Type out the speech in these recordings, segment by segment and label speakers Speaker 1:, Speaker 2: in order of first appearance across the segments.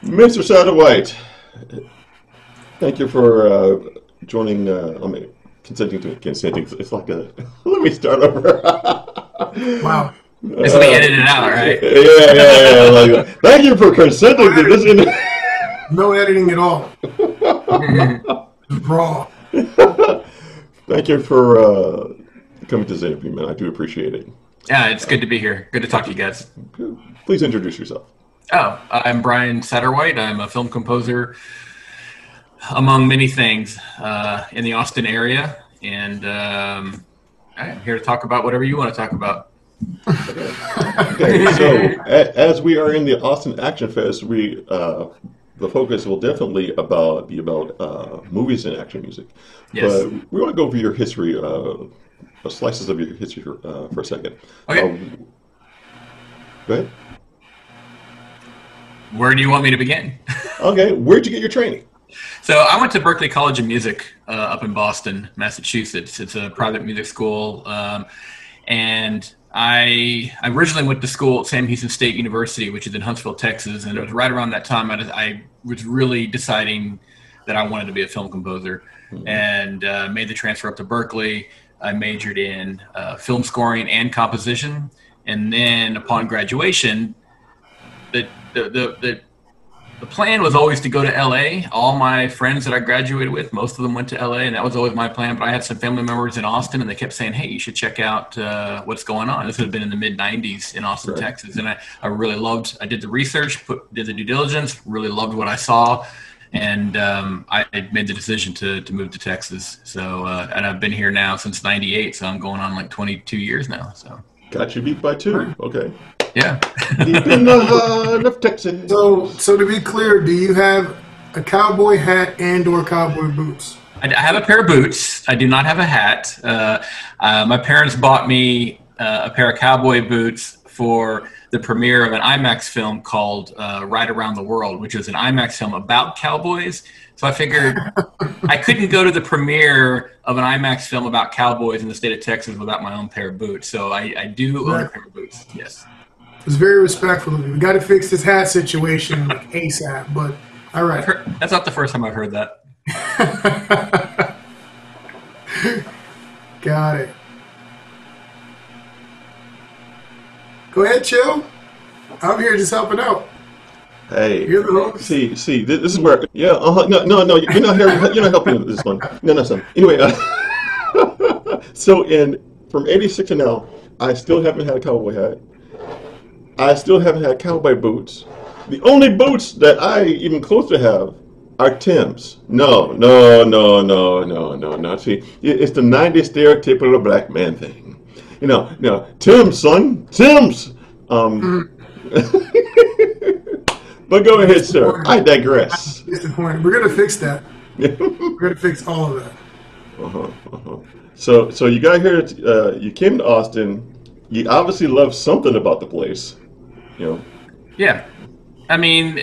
Speaker 1: Mr. Satterwhite, thank you for joining. Consenting to consenting. It's like a. Let me start over.
Speaker 2: Wow.
Speaker 3: This will be edited out, right?
Speaker 1: Yeah. Thank you for consenting to this.
Speaker 2: No editing at all. Just raw.
Speaker 1: Thank you for coming to this interview, man. I do appreciate it.
Speaker 3: Yeah, it's good to be here. Good to talk to you guys.
Speaker 1: Please introduce yourself.
Speaker 3: Oh, I'm Brian Satterwhite. I'm a film composer, among many things, in the Austin area, and I'm here to talk about whatever you want to talk about.
Speaker 1: Okay, so as we are in the Austin Action Fest, the focus will definitely be about movies and action music.
Speaker 3: Yes.
Speaker 1: But we want to go over your history, slices of your history for a second.
Speaker 3: Okay.
Speaker 1: Go ahead.
Speaker 3: Where do you want me to begin?
Speaker 1: Okay, where'd you get your training?
Speaker 3: So I went to Berklee College of Music up in Boston, Massachusetts. It's a private music school, and I originally went to school at Sam Houston State University, which is in Huntsville, Texas. And it was right around that time I was really deciding that I wanted to be a film composer, and made the transfer up to Berklee. I majored in film scoring and composition, and then upon graduation, the plan was always to go to LA. All my friends that I graduated with, most of them went to LA, and that was always my plan. But I had some family members in Austin, and they kept saying, "Hey, you should check out what's going on." This would have been in the mid '90s in Austin,
Speaker 1: Right.
Speaker 3: Texas, and I really loved. I did the research, did the due diligence, really loved what I saw, and I had made the decision to move to Texas. So, and I've been here now since '98, so I'm going on like 22 years now. So,
Speaker 1: Got you beat by two. Okay.
Speaker 3: yeah.
Speaker 1: Deep in the heart of Texas.
Speaker 2: So to be clear, do you have a cowboy hat and/or cowboy boots?
Speaker 3: I have a pair of boots. I do not have a hat. My parents bought me a pair of cowboy boots for the premiere of an IMAX film called Ride Around the World, which was an IMAX film about cowboys. So I figured I couldn't go to the premiere of an IMAX film about cowboys in the state of Texas without my own pair of boots. So I do own a pair of boots, yes.
Speaker 2: It's very respectful of you. We got to fix this hat situation like ASAP. But all right.
Speaker 3: That's not the first time I've heard that.
Speaker 2: Got it. Go ahead, chill. I'm here just helping out.
Speaker 1: Hey,
Speaker 2: You're the host.
Speaker 1: see, this is where, yeah, no, you're not here, you're not helping with this one. No, son. Anyway, so from '86 to now, I still haven't had a cowboy hat. I still haven't had cowboy boots. The only boots that I even close to have are Tim's. No. See, it's the '90s stereotypical black man thing. Tim's, son, Tim's. But go ahead, sir. I digress.
Speaker 2: That's the point. We're gonna fix that. We're gonna fix all of that.
Speaker 1: So you got here. You came to Austin. You obviously love something about the place.
Speaker 3: Yeah. I mean,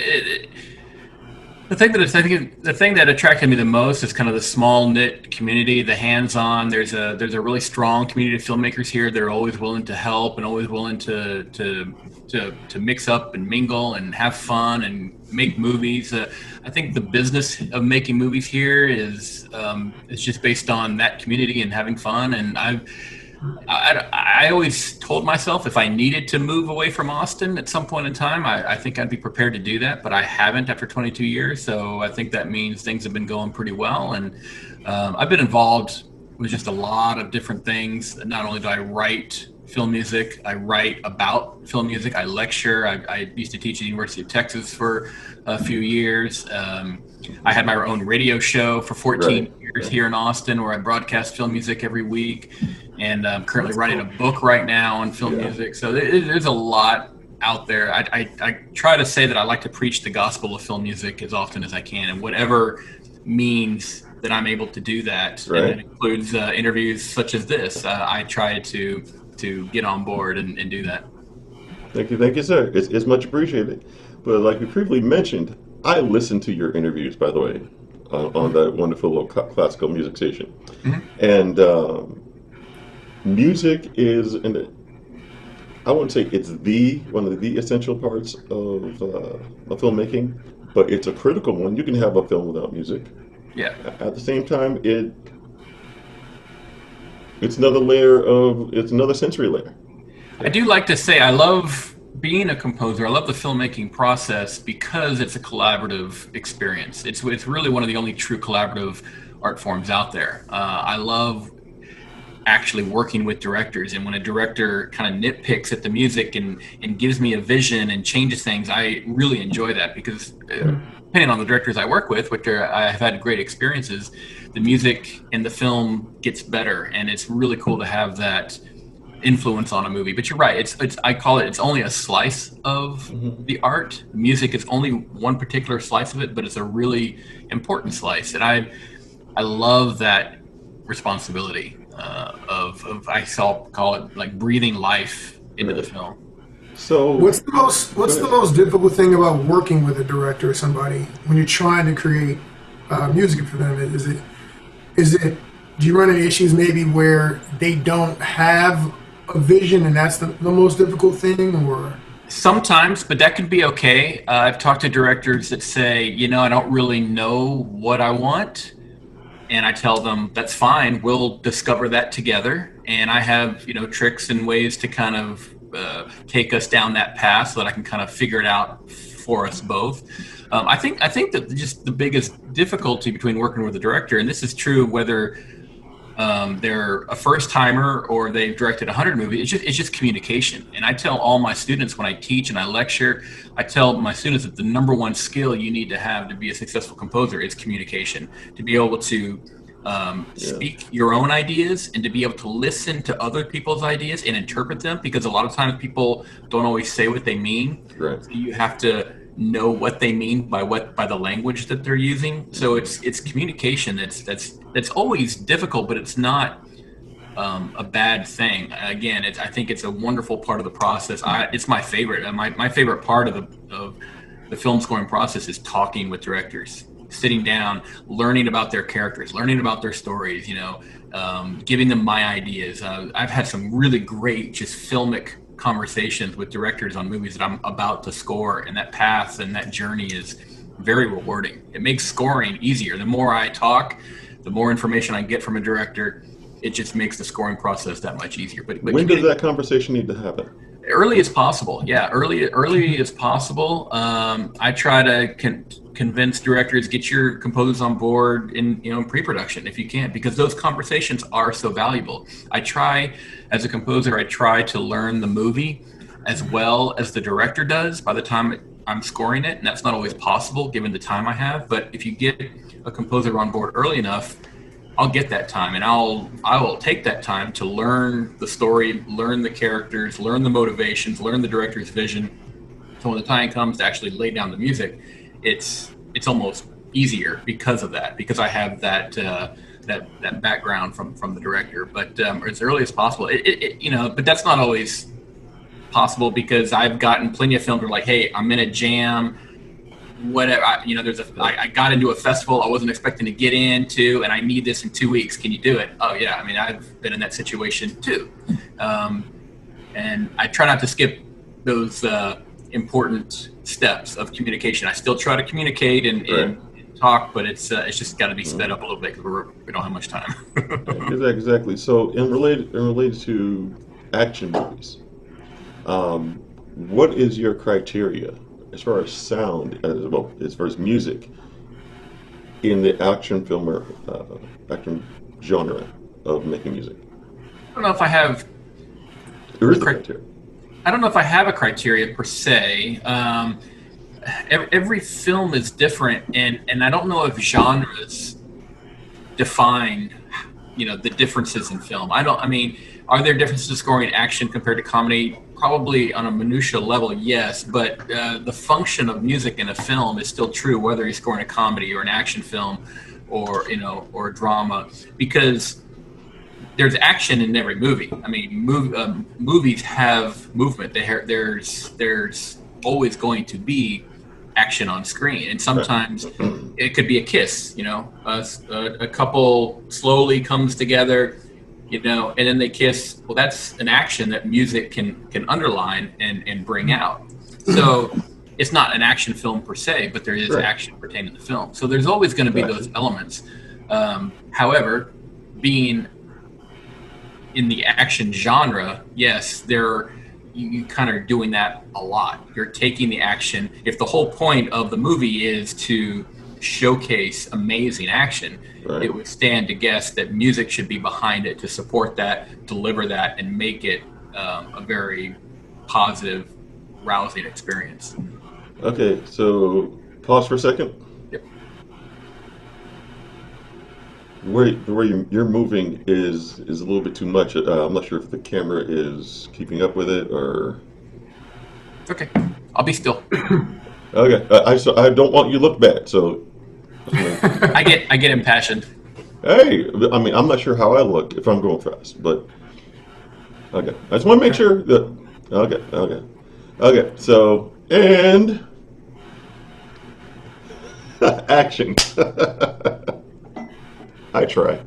Speaker 3: the thing that attracted me the most is kind of the small knit community, the hands-on. There's a really strong community of filmmakers here. They're always willing to help and always willing to mix up and mingle and have fun and make movies. I think the business of making movies here is just based on that community and having fun. And I always told myself if I needed to move away from Austin at some point in time, I think I'd be prepared to do that, but I haven't after 22 years. So I think that means things have been going pretty well. And I've been involved with just a lot of different things. Not only do I write film music, I write about film music, I lecture. I used to teach at the University of Texas for a few years. I had my own radio show for 14 years here in Austin where I broadcast film music every week. And I'm currently writing a book right now on film music. So there's a lot out there. I try to say that I like to preach the gospel of film music as often as I can, and whatever means that I'm able to do that.
Speaker 1: Right.
Speaker 3: And it includes interviews such as this. I try to get on board and do that.
Speaker 1: Thank you, sir. It's much appreciated. But like we previously mentioned, I listen to your interviews, by the way, on that wonderful little classical music station, and music is, I wouldn't say it's one of the essential parts of filmmaking, but it's a critical one. You can have a film without music.
Speaker 3: Yeah.
Speaker 1: At the same time, it's another sensory layer.
Speaker 3: I do like to say I love being a composer. I love the filmmaking process because it's a collaborative experience. It's really one of the only true collaborative art forms out there. I love actually working with directors, and when a director kind of nitpicks at the music and gives me a vision and changes things, I really enjoy that because depending on the directors I work with, which I have had great experiences, the music in the film gets better, and it's really cool to have that influence on a movie. But you're right, I call it's only a slice of the art. Music is only one particular slice of it, but it's a really important slice, and I love that responsibility of call it like breathing life into the film.
Speaker 1: So
Speaker 2: what's the most difficult thing about working with a director or somebody when you're trying to create music for them? Is it do you run into issues maybe where they don't have a vision and that's the most difficult thing? Or
Speaker 3: sometimes, but that can be okay. I've talked to directors that say, I don't really know what I want. And I tell them, that's fine. We'll discover that together. And I have, tricks and ways to kind of take us down that path so that I can kind of figure it out for us both. I think that just the biggest difficulty between working with a director, and this is true whether they're a first timer or they've directed 100 movies, it's just communication. And I tell all my students when I teach and I lecture, I tell my students that the number one skill you need to have to be a successful composer is communication. To be able to speak your own ideas and to be able to listen to other people's ideas and interpret them, because a lot of times people don't always say what they mean.
Speaker 1: Right.
Speaker 3: So you have to know what they mean by the language that they're using. So it's communication that's always difficult, but it's not a bad thing. Again, I think it's a wonderful part of the process. It's my favorite. My favorite part of the film scoring process is talking with directors, sitting down, learning about their characters, learning about their stories, giving them my ideas. I've had some really great just filmic conversations with directors on movies that I'm about to score, and that path and that journey is very rewarding. It makes scoring easier. The more I talk, the more information I get from a director, it just makes the scoring process that much easier. But
Speaker 1: when does that conversation need to happen?
Speaker 3: Early as possible. Yeah, early as possible. I try to convince directors, get your composers on board in pre-production if you can, because those conversations are so valuable. As a composer, I try to learn the movie as well as the director does by the time I'm scoring it, and that's not always possible given the time I have. But if you get a composer on board early enough, I'll get that time, and I will take that time to learn the story, learn the characters, learn the motivations, learn the director's vision. So when the time comes to actually lay down the music, it's almost easier because of that, because I have that background from the director. But as early as possible, but that's not always possible, because I've gotten plenty of films where like, hey, I'm in a jam, whatever, I got into a festival I wasn't expecting to get into, and I need this in 2 weeks. Can you do it? Oh yeah. I mean, I've been in that situation too. And I try not to skip those important steps of communication. I still try to communicate and talk, but it's just got to be sped up a little bit because we don't have much time.
Speaker 1: Exactly. So in related to action movies, what is your criteria as far as sound, as far as music, in the action film or action genre of making music?
Speaker 3: I don't know if I have.
Speaker 1: There is a criteria.
Speaker 3: I don't know if I have a criteria per se. Every film is different, and I don't know if genres define, the differences in film. Are there differences in scoring action compared to comedy? Probably on a minutia level, yes, but the function of music in a film is still true, whether you're scoring a comedy or an action film, or or a drama, because there's action in every movie. I mean, movies have movement. There's always going to be action on screen, and sometimes it could be a kiss. A couple slowly comes together, and then they kiss. Well, that's an action that music can underline and bring out. So it's not an action film per se, but there is
Speaker 1: Right.
Speaker 3: action pertaining to the film. So there's always going to be
Speaker 1: Right.
Speaker 3: those elements. However, being in the action genre, yes, you kind of are doing that a lot. You're taking the action. If the whole point of the movie is to showcase amazing action,
Speaker 1: Right.
Speaker 3: it would stand to guess that music should be behind it to support that, deliver that, and make it a very positive, rousing experience.
Speaker 1: Okay, so pause for a second.
Speaker 3: Yep.
Speaker 1: Where you're moving is a little bit too much. I'm not sure if the camera is keeping up with it or.
Speaker 3: Okay, I'll be still.
Speaker 1: Okay, I don't want you to look bad. So,
Speaker 3: I get impassioned.
Speaker 1: hey, I mean, I'm not sure how I look if I'm going fast, but okay. I just want to make sure that. Okay. So and action. I try.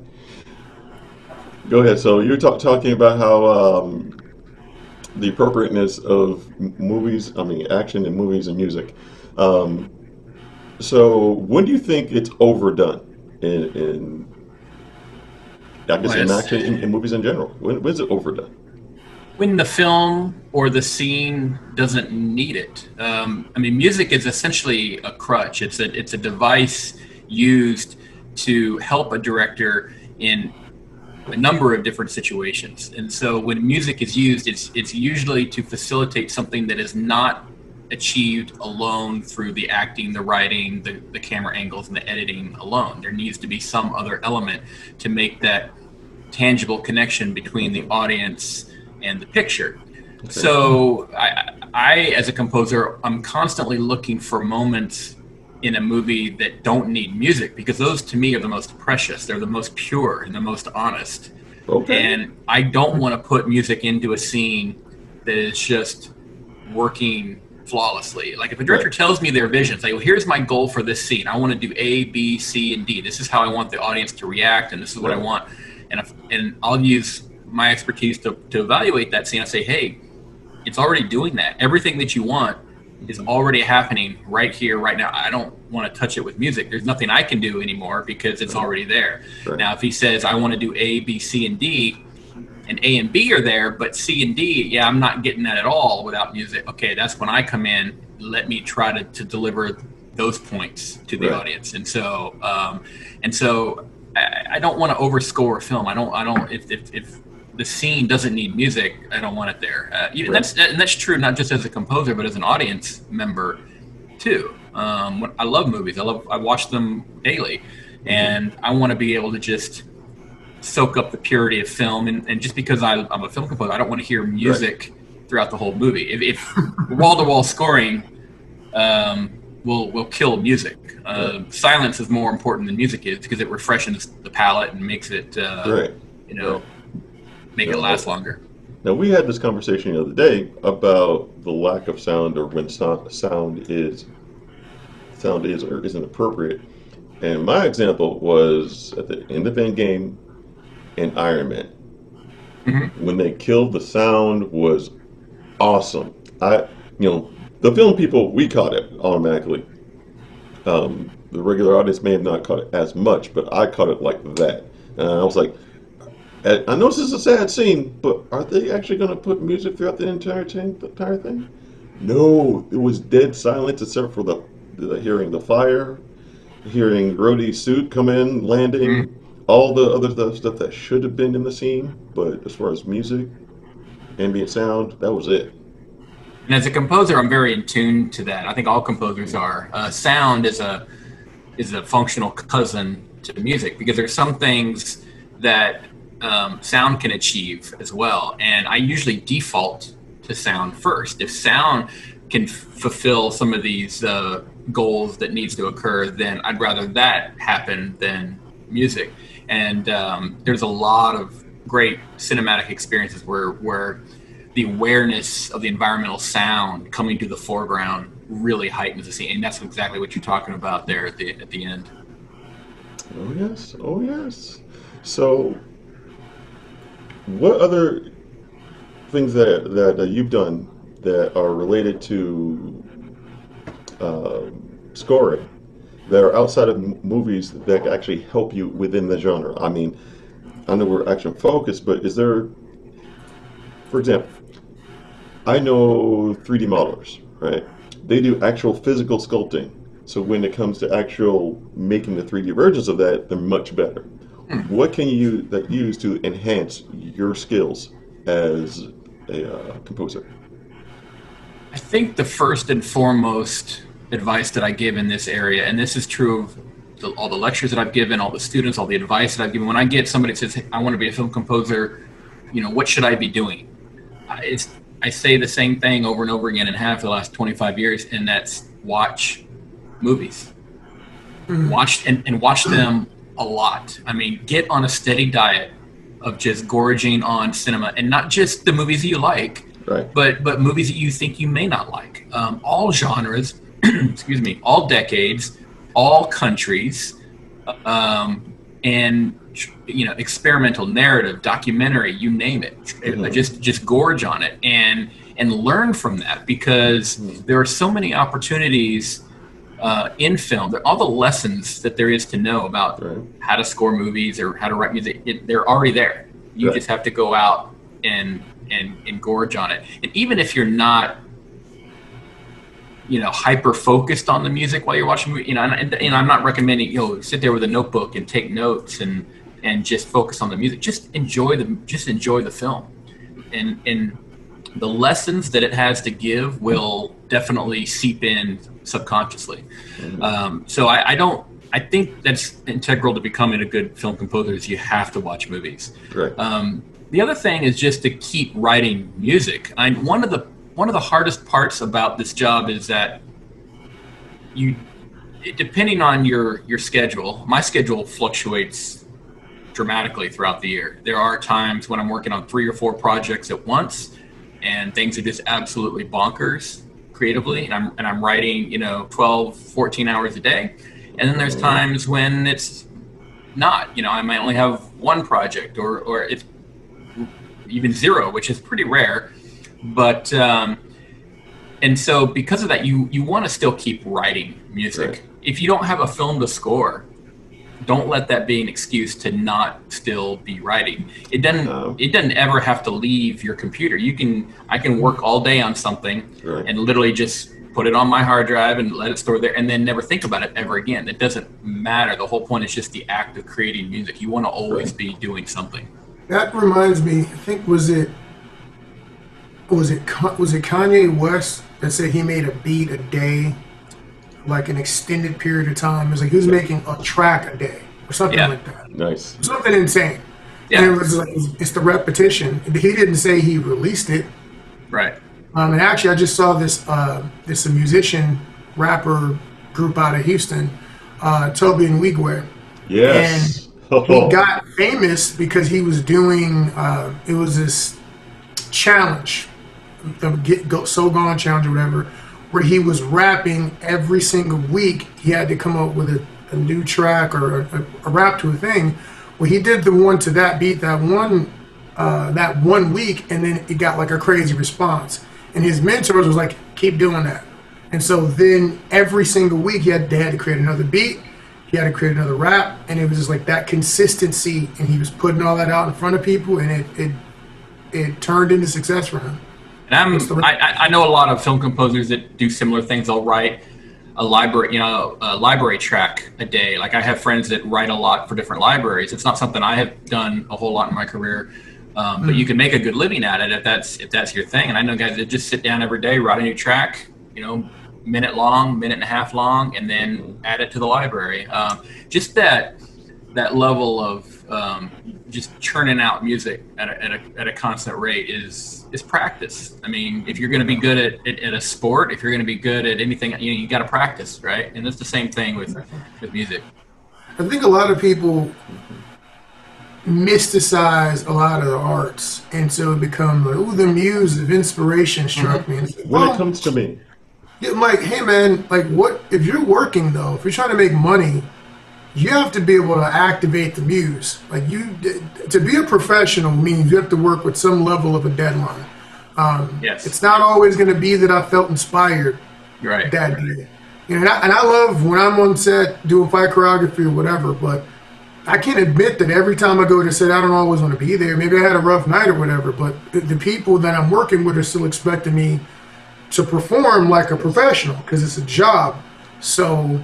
Speaker 1: Go ahead. So you're talking about how the appropriateness of movies, I mean, action in movies and music. Um, so when do you think it's overdone in I guess in
Speaker 3: Well,
Speaker 1: action in movies in general? When is it overdone?
Speaker 3: when the film or the scene doesn't need it. I mean, music is essentially a crutch. It's a device used to help a director in a number of different situations. And so when music is used, it's usually to facilitate something that is not achieved alone through the acting, the writing, the camera angles, and the editing alone. There needs to be some other element to make that tangible connection between the audience and the picture.
Speaker 1: Okay.
Speaker 3: So I, as a composer, I'm constantly looking for moments in a movie that don't need music, because those to me are the most precious. They're the most pure and the most honest.
Speaker 1: Okay.
Speaker 3: And I don't want to put music into a scene that is just working flawlessly. Like if a director tells me their vision, say, well, here's my goal for this scene. I want to do A, B, C, and D. This is how I want the audience to react, and this is what I want. And I'll use my expertise to evaluate that scene. I say, hey, it's already doing that. Everything that you want is already happening right here, right now. I don't want to touch it with music. There's nothing I can do anymore because it's already there.
Speaker 1: Right.
Speaker 3: Now, if he says, I want to do A, B, C, and D, and A and B are there, but C and D, yeah, I'm not getting that at all without music. Okay, that's when I come in. Let me try to deliver those points to the
Speaker 1: Right.
Speaker 3: audience. And so I don't want to overscore a film. I don't. If the scene doesn't need music, I don't want it there.
Speaker 1: Right.
Speaker 3: That's true not just as a composer, but as an audience member too. I love movies. I watch them daily, and I want to be able to just soak up the purity of film. And just because I'm a film composer, I don't want to hear music throughout the whole movie. If wall-to-wall scoring will kill music. Silence is more important than music is, because it refreshes the palate and makes it make it last longer.
Speaker 1: Now, we had this conversation the other day about the lack of sound, or when sound is or isn't appropriate. And my example was at the end of Endgame and Iron Man.
Speaker 3: Mm-hmm.
Speaker 1: When they killed, the sound was awesome. The film people, we caught it automatically. The regular audience may have not caught it as much, but I caught it like that. And I was like, I know this is a sad scene, but are they actually going to put music throughout the entire thing? No, it was dead silence except for the hearing the fire, hearing Rhodey's suit come in, landing, all the other stuff that should have been in the scene. But as far as music, ambient sound, that was it.
Speaker 3: And as a composer, I'm very in tune to that. I think all composers are. Sound is a functional cousin to music, because there's some things that sound can achieve as well. And I usually default to sound first. If sound can fulfill some of these goals that needs to occur, then I'd rather that happen than music. And there's a lot of great cinematic experiences where the awareness of the environmental sound coming to the foreground really heightens the scene. And that's exactly what you're talking about there at the end.
Speaker 1: Oh yes. So, what other things that you've done that are related to scoring that are outside of movies that actually help you within the genre? I mean, I know we're action focused, but is there, for example, I know 3D modelers, right? They do actual physical sculpting. So when it comes to actual making the 3D versions of that, they're much better. What can you use to enhance your skills as a composer?
Speaker 3: I think the first and foremost advice that I give in this area, and this is true of all the lectures that I've given, all the students, all the advice that I've given, when I get somebody that says, hey, I want to be a film composer, what should I be doing? I say the same thing over and over again and have for the last 25 years, and that's watch movies. Watch them a lot. I mean, get on a steady diet of just gorging on cinema, and not just the movies that you like,
Speaker 1: right,
Speaker 3: but movies that you think you may not like. All genres, excuse me, all decades, all countries, and experimental, narrative, documentary, you name it. Just gorge on it and learn from that, because there are so many opportunities in film. All the lessons that there is to know about how to score movies or how to write music, they're already there. You just have to go out and gorge on it. And even if you're not hyper focused on the music while you're watching, and I'm not recommending sit there with a notebook and take notes and just focus on the music. Just enjoy the film, and the lessons that it has to give will definitely seep in subconsciously. So I think that's integral to becoming a good film composer, is you have to watch movies.
Speaker 1: Right.
Speaker 3: The other thing is just to keep writing music. One of the hardest parts about this job is that depending on your schedule, my schedule fluctuates dramatically throughout the year. There are times when I'm working on 3 or 4 projects at once, and things are just absolutely bonkers creatively, and I'm writing 12, 14 hours a day. And then there's times when it's not. I might only have 1 project, or it's even 0, which is pretty rare. But and so because of that, you want to still keep writing music.
Speaker 1: Right.
Speaker 3: If you don't have a film to score, don't let that be an excuse to not still be writing. It doesn't ever have to leave your computer. I can work all day on something and literally just put it on my hard drive and let it store there, and then never think about it ever again. It doesn't matter. The whole point is just the act of creating music. You want to always be doing something.
Speaker 2: That reminds me, I think was it Kanye West that said he made a beat a day, like an extended period of time? It was like he was making a track a day or something like that.
Speaker 1: Nice.
Speaker 2: Something insane. Yeah. And it was like, it's the repetition. He didn't say he released it.
Speaker 3: Right.
Speaker 2: And actually, I just saw this a musician, rapper group out of Houston, Toby and Wigwe.
Speaker 1: Yes.
Speaker 2: And he got famous because he was doing, it was this challenge, the So Gone challenge or whatever, where he was rapping every single week. He had to come up with a new track or a rap to a thing. Well, he did the one to that beat that one week, and then it got like a crazy response. And his mentors was like, keep doing that. And so then every single week they had to create another beat. He had to create another rap, and it was just like that consistency, and he was putting all that out in front of people, and it turned into success for him.
Speaker 3: And I know a lot of film composers that do similar things. They'll write a library track a day. Like I have friends that write a lot for different libraries. It's not something I have done a whole lot in my career, but you can make a good living at it if that's your thing. And I know guys that just sit down every day, write a new track, minute long, minute and a half long, and then add it to the library. Just that level of just churning out music at a constant rate is practice. I mean, if you're going to be good at a sport, if you're going to be good at anything, you got to practice, right? And it's the same thing with music.
Speaker 2: I think a lot of people mysticize a lot of the arts, and so it becomes like, oh, the muse of inspiration struck me. And it's like,
Speaker 1: when it comes to me,
Speaker 2: I'm like, hey man, like what if you're working though? If you're trying to make money, you have to be able to activate the muse. Like to be a professional means you have to work with some level of a deadline.
Speaker 3: Yes.
Speaker 2: It's not always going to be that I felt inspired
Speaker 3: that
Speaker 2: day. And I love when I'm on set doing fight choreography or whatever, but I can admit that every time I go to set, I don't always want to be there. Maybe I had a rough night or whatever, but the people that I'm working with are still expecting me to perform like a professional because it's a job. So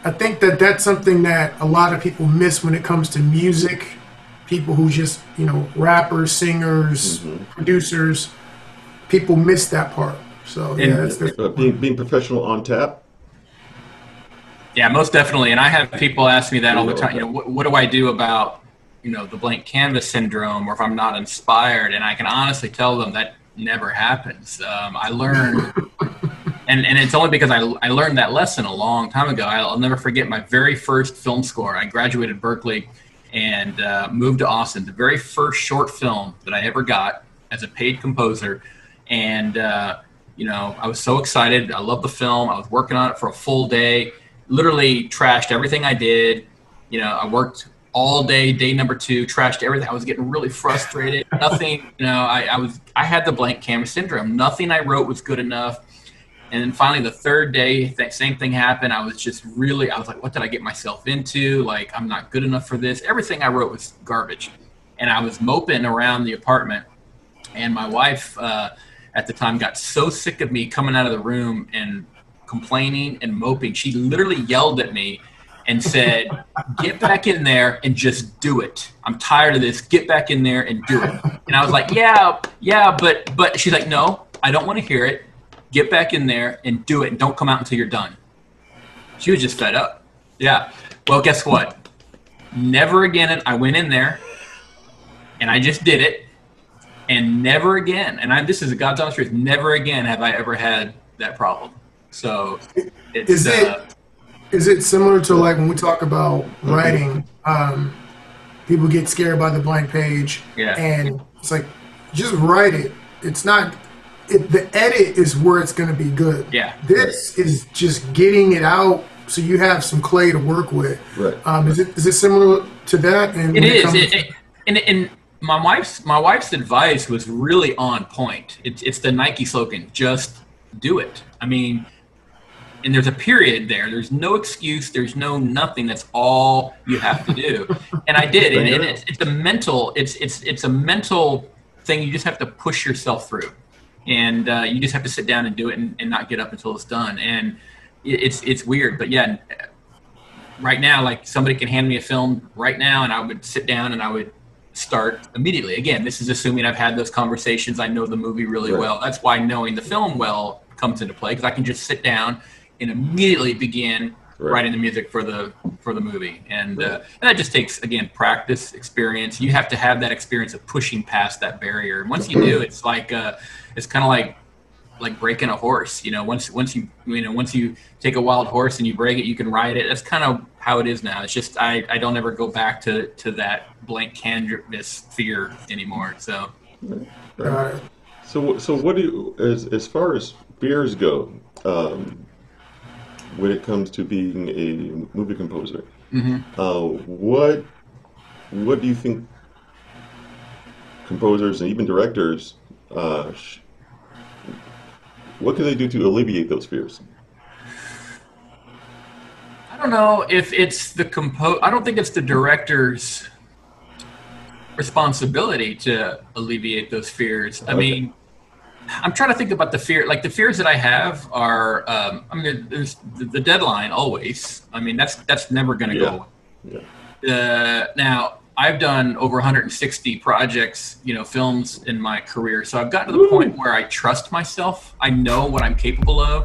Speaker 2: I think that that's something that a lot of people miss when it comes to music. People who just, you know, rappers, singers, producers, people miss that part. So yeah, that's
Speaker 1: being professional on tap.
Speaker 3: Yeah, most definitely. And I have people ask me that all the time. You know, what do I do about, you know, the blank canvas syndrome, or if I'm not inspired? And I can honestly tell them that never happens. I learned, and it's only because I learned that lesson a long time ago. I'll never forget my very first film score. I graduated Berklee and moved to Austin. The very first short film that I ever got as a paid composer. And, you know, I was so excited. I loved the film. I was working on it for a full day. Literally trashed everything I did. You know, I worked all day, day number 2, trashed everything. I was getting really frustrated. Nothing, you know, I had the blank canvas syndrome. Nothing I wrote was good enough. And then finally the third day, that same thing happened. I was like, what did I get myself into? Like, I'm not good enough for this. Everything I wrote was garbage. And I was moping around the apartment. And my wife at the time got so sick of me coming out of the room and complaining and moping. She literally yelled at me and said, get back in there and just do it. I'm tired of this. Get back in there and do it. And I was like, yeah, but she's like, no, I don't want to hear it. Get back in there and do it. And don't come out until you're done. She was just fed up. Yeah. Well, guess what? Never again. I went in there and I just did it. And never again, and this is a God's honest truth, never again have I ever had that problem. So it's,
Speaker 2: is it similar to like when we talk about writing, people get scared by the blank page, and it's like, just write it. It's not, the edit is where it's going to be good.
Speaker 3: Yeah.
Speaker 2: This is just getting it out so you have some clay to work with.
Speaker 1: Right.
Speaker 2: Is it similar to that? And
Speaker 3: it is. And my wife's advice was really on point. It's the Nike slogan, just do it. I mean, and there's a period there. There's no excuse. There's no nothing. That's all you have to do. And I did. And it's a mental thing. You just have to push yourself through. And you just have to sit down and do it and not get up until it's done. And it's weird. But yeah, right now, like somebody can hand me a film right now and I would sit down and I would start immediately. Again, this is assuming I've had those conversations. I know the movie really well. That's why knowing the film well comes into play, because I can just sit down and immediately begin writing the music for the movie. And that just takes, again, practice, experience. You have to have that experience of pushing past that barrier. And once you do, it's like it's kind of like breaking a horse. You know, once you take a wild horse and you break it, you can ride it. That's kind of how it is now. It's just I don't ever go back to that blank canvas fear anymore. So
Speaker 1: so what do you, as far as fears go, when it comes to being a movie composer, what do you think composers and even directors what can they do to alleviate those fears?
Speaker 3: I don't know if it's I don't think it's the director's responsibility to alleviate those fears. I mean, I'm trying to think about the fear. Like the fears that I have are, I mean, there's the deadline always. I mean, that's never going to go away. Now, I've done over 160 projects, films in my career. So I've gotten to the point where I trust myself. I know what I'm capable of.